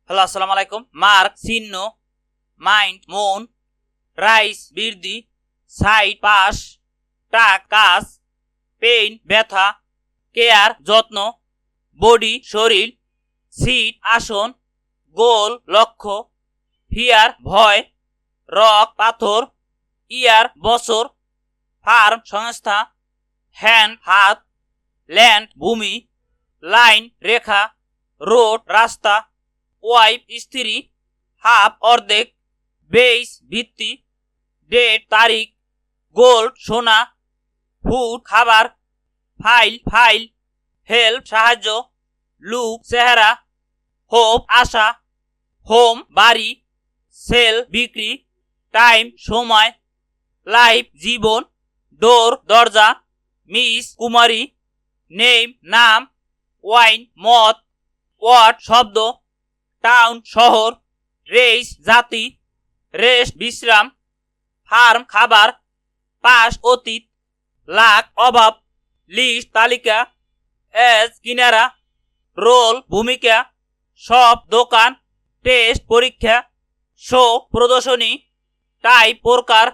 Hello, আসসালামু আলাইকুম। Mark চিহ্ন, মাইন্ড মন, রাইস বৃদ্ধি, সাইড পাশ, টাক কাজ, পেইন ব্যথা, কেয়ার যত্ন, বডি শরীর, সিট আসন, গোল লক্ষ্য, ফিয়ার ভয়, রক পাথর, ইয়ার বছর, ফার্ম সংস্থা, হ্যান্ড হাত, ল্যান্ড ভূমি, লাইন রেখা, রোড রাস্তা, ওয়াইফ স্ত্রী, হাফ অর্ধেক, বেস ভিত্তি, ডেট তারিখ, গোল্ড সোনা, ফুড খাবার, ফাইল, হেল্প সাহায্য, লুক চেহারা, হোপ আশা, হোম বাড়ি, সেল বিক্রি, টাইম সময়, লাইফ জীবন, ডোর দরজা, মিস কুমারী, নেম নাম, ওয়াইন মদ, ওয়ার্ড শব্দ, টাউন শহর, রেস জাতি, রেস্ট বিশ্রাম, ফার্ম খাবার, পাস অতীত, লাখ অভাব, লিস্ট তালিকা, এজ কিনারা, রোল ভূমিকা, সব দোকান, টেস্ট পরীক্ষা, শো প্রদর্শনী, টাইপ প্রকার,